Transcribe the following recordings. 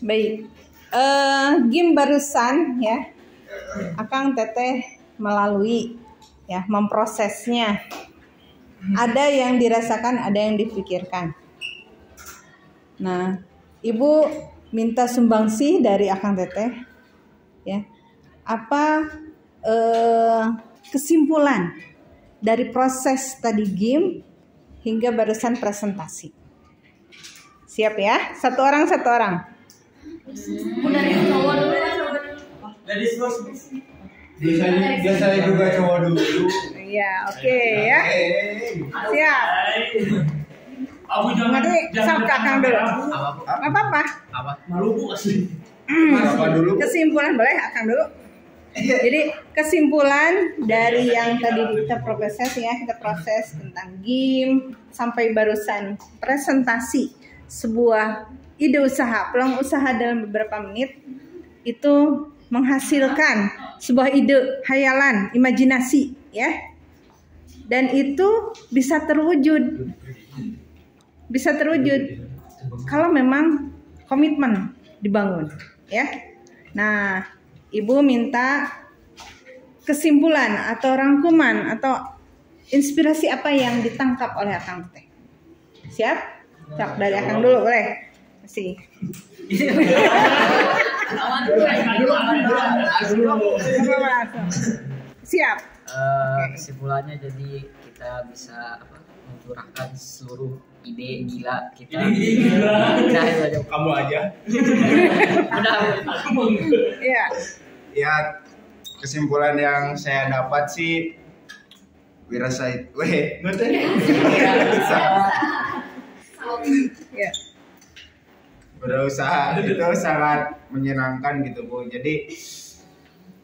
Baik. Game barusan ya, Akang Teteh melalui ya, memprosesnya. Ada yang dirasakan, ada yang dipikirkan. Nah, Ibu minta sumbangsih dari Akang Teteh ya. Apa kesimpulan dari proses tadi game hingga barusan presentasi? Siap ya? Satu orang. Biasanya juga cowok dulu. Iya, oke ya. Siap. Nanti sama Akang dulu. Apa-apa. Malu Bu asli. Apa dulu? Kesimpulan boleh Akang dulu. Jadi kesimpulan dari yang tadi kita proses ya, kita proses tentang game sampai barusan presentasi sebuah ide usaha, peluang usaha dalam beberapa menit itu menghasilkan sebuah ide, hayalan, imajinasi ya. Dan itu bisa terwujud. Kalau memang komitmen dibangun ya. Nah, Ibu minta kesimpulan atau rangkuman atau inspirasi apa yang ditangkap oleh Akang Teteh. Siap? Cak dari Akang dulu boleh. Masih. Siap. Kesimpulannya jadi kita bisa mencurahkan seluruh ide gila kita. Kamu aja. Iya. Ya, kesimpulan yang saya dapat sih wirasait. Ya. Berusaha itu sangat menyenangkan gitu Bu. Jadi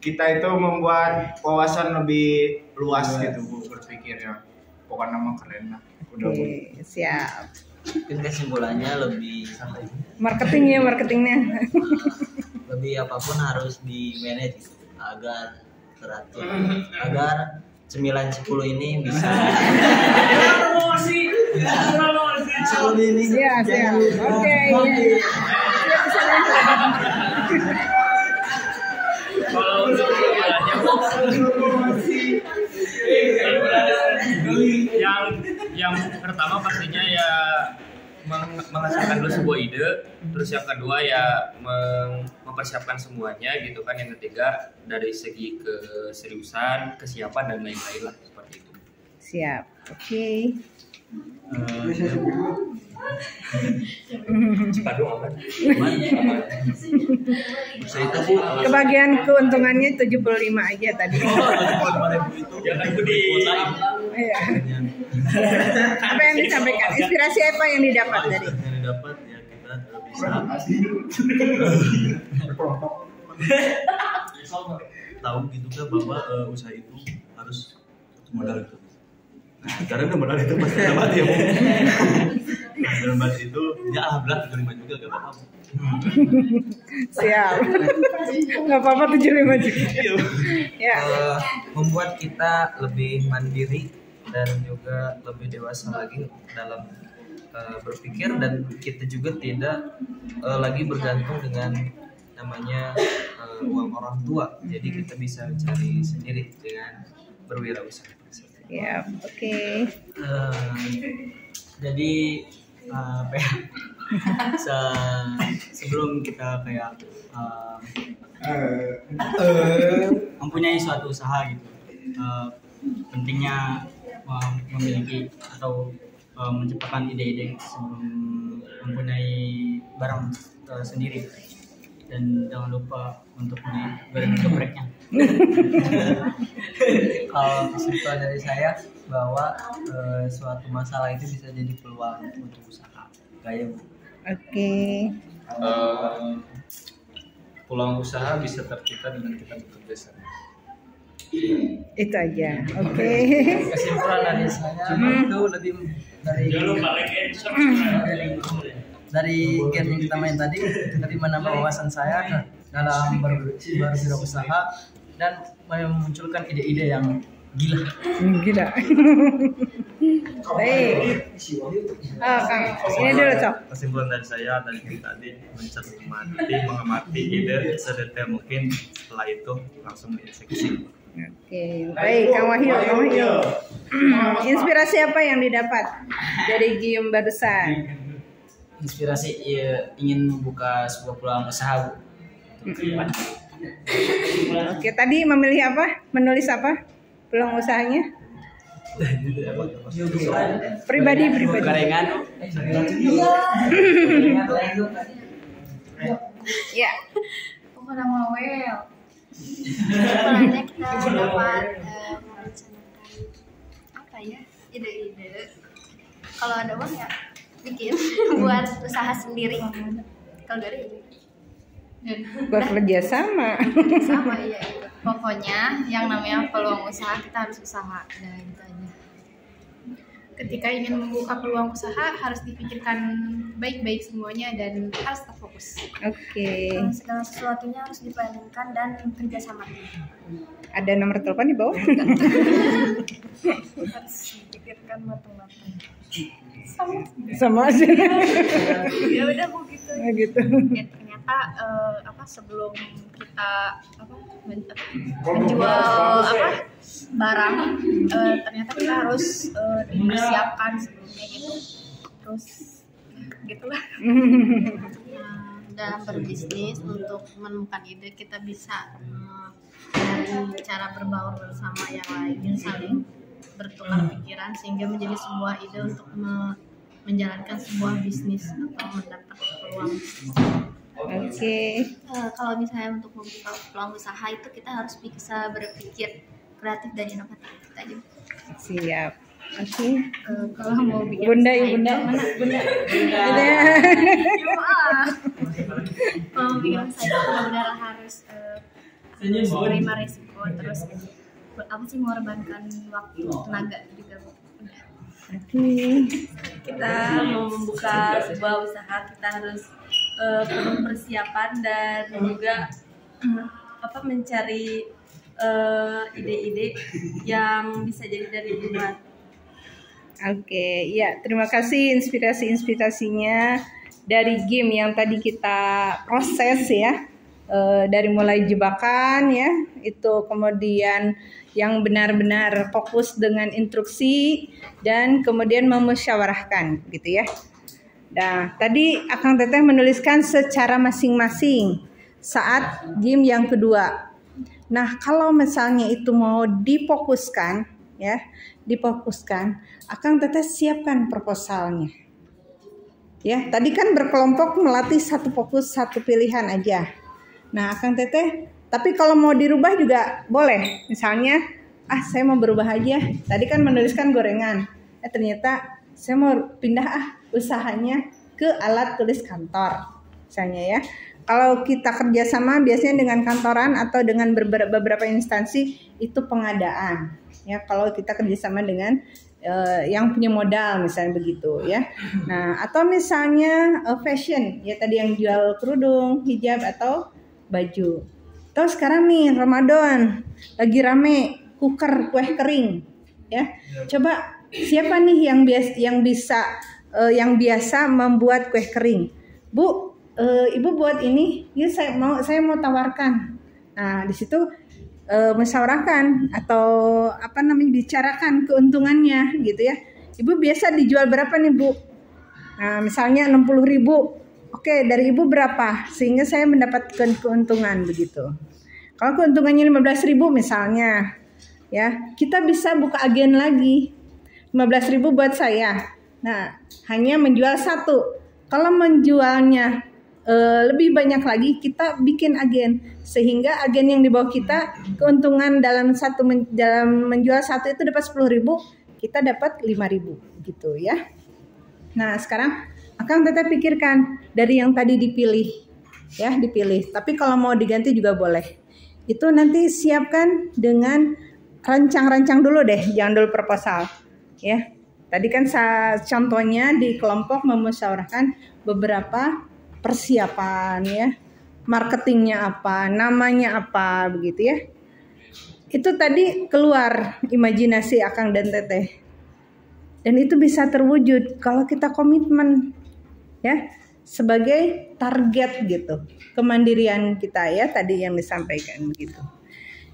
kita itu membuat wawasan lebih luas gitu Bu berpikirnya. Pokoknya nama keren lah. Udah Bu. Oke, siap. Mungkin kesimpulannya lebih Marketingnya. lebih apapun harus di manage agar teratur, agar 9-10 ini bisa Siap. Oke. yang pertama pastinya ya menghasilkan dulu sebuah ide, terus yang kedua ya mempersiapkan semuanya gitu kan, yang ketiga dari segi keseriusan, kesiapan dan lain-lain lah seperti itu. Siap. Oke. Cikadu aman. Kebagian keuntungannya 75 aja tadi. Jangan budi. Iya. Apa yang disampaikan? Inspirasi apa yang didapat dari? yang didapat ya kita bisa tahu gitu kan bahwa usaha itu harus modal itu. Nah, karena modal itu pasti dapat ya Bu. Nah, dalam bahasa itu ya alhamdulillah 75 juga gak apa-apa. Siap. Gak apa-apa 75 juga. Ya. Membuat kita lebih mandiri dan juga lebih dewasa lagi dalam berpikir, dan kita juga tidak lagi bergantung dengan namanya uang orang tua. Jadi kita bisa mencari sendiri dengan berwirausaha. Ya, oke. Jadi apa ya? Sebelum kita kayak mempunyai suatu usaha gitu, pentingnya memiliki atau menciptakan ide-ide sebelum mempunyai barang sendiri, dan jangan lupa untuk beli goreng gepreknya. Kalau kesimpulan dari saya bahwa suatu masalah itu bisa jadi peluang untuk usaha. Kayak Bu. Oke. Peluang usaha bisa tercipta dengan kita bekerja sama. Itu aja. Oke. Kesimpulan dari saya itu lebih dari game yang kita main tadi, lebih menambah wawasan saya dalam berwirausaha dan memunculkan ide-ide yang gila. Baik. Kang, ini dulu Cok. Kesimpulan dari saya tadi mengamati ide sedetail mungkin, setelah itu langsung dieksekusi. Oke, baik Kang Wahyu. Inspirasi apa yang didapat dari game barusan? Inspirasi ya, ingin membuka sebuah peluang usaha, Bu. Oke, tadi memilih apa? Menulis apa? Peluang usahanya? Pribadi. Gorengan. Ya. Pokoknya Mawel. Sebenarnya kita dapat merencanakan apa ya, ide-ide. Kalau ada uang ya bikin buat usaha sendiri. Kalau dari ini Bekerja sama. sama ya itu. Pokoknya yang namanya peluang usaha kita harus usaha. Nah, itu aja. Ketika ingin membuka peluang usaha harus dipikirkan baik-baik semuanya dan harus tetap fokus. Oke. Segala sesuatunya harus diplaningkan dan kerjasama. Ada nomor telepon di bawah? Harus dipikirkan matang-matang. Sama aja. Ya udah Bu gitu. Nah, gitu. Ya, ternyata sebelum kita menjual barang, ternyata kita harus dipersiapkan sebelumnya gitu. Terus gitulah. Dalam berbisnis, untuk menemukan ide kita bisa dari cara berbaur bersama yang lain, saling bertukar pikiran sehingga menjadi sebuah ide untuk menjalankan sebuah bisnis atau mendapat peluang bisnis. Oke. Kalau misalnya untuk membuka peluang usaha itu kita harus bisa berpikir kreatif dan inovatif aja. Siap. Oke. Kalau mau bikin Bunda. mana Bunda? Kalau mau bikin usaha itu benar-benar harus menerima resiko, terus mengorbankan waktu, tenaga juga. Oke. Kita mau membuka sebuah usaha, kita harus perlu persiapan dan juga mencari ide-ide yang bisa jadi dari luar. Oke, ya terima kasih inspirasinya dari game yang tadi kita proses ya, dari mulai jebakan ya, itu kemudian yang benar-benar fokus dengan instruksi dan kemudian memusyawarahkan gitu ya. Nah, tadi Akang Teteh menuliskan secara masing-masing saat game yang kedua. Nah, kalau misalnya itu mau difokuskan ya, Akang Teteh siapkan proposalnya. Ya, tadi kan berkelompok melatih satu fokus, satu pilihan aja. Nah, Akang Teteh, tapi kalau mau dirubah juga boleh. Misalnya, saya mau berubah aja. Tadi kan menuliskan gorengan. Ternyata saya mau pindah usahanya ke alat tulis kantor. Misalnya ya. Kalau kita kerjasama biasanya dengan kantoran atau dengan beberapa instansi itu pengadaan. Ya, kalau kita kerjasama dengan yang punya modal misalnya begitu ya. Nah, atau misalnya fashion ya, tadi yang jual kerudung, hijab atau baju. Atau sekarang nih Ramadan lagi rame cooker kue kering ya. Coba siapa nih yang biasa membuat kue kering? Bu, Ibu buat ini, ya saya mau tawarkan. Nah, di situ musyawarahkan atau bicarakan keuntungannya gitu ya. Ibu biasa dijual berapa nih Bu? Nah, misalnya 60.000. Oke, dari Ibu berapa? Sehingga saya mendapatkan keuntungan begitu. Kalau keuntungannya 15.000 misalnya, ya kita bisa buka agen lagi. 15.000 buat saya. Nah, hanya menjual satu. Kalau menjualnya lebih banyak lagi, kita bikin agen sehingga agen yang di bawah kita keuntungan dalam menjual satu itu dapat 10.000, kita dapat 5.000 gitu ya. Nah, sekarang Akang Teteh pikirkan dari yang tadi dipilih. Tapi kalau mau diganti juga boleh. Itu nanti siapkan dengan rancang-rancang dulu deh, jangan dulu proposal ya. Tadi kan contohnya di kelompok memusyawarahkan beberapa persiapan ya, marketingnya apa, namanya apa begitu ya. Itu tadi keluar imajinasi Akang dan Teteh. Dan itu bisa terwujud kalau kita komitmen ya sebagai target gitu. Kemandirian kita ya tadi yang disampaikan begitu.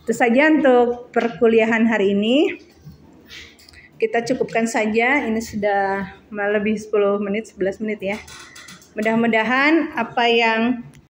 Itu saja untuk perkuliahan hari ini. Kita cukupkan saja, ini sudah lebih 10 menit, 11 menit ya. Mudah-mudahan apa yang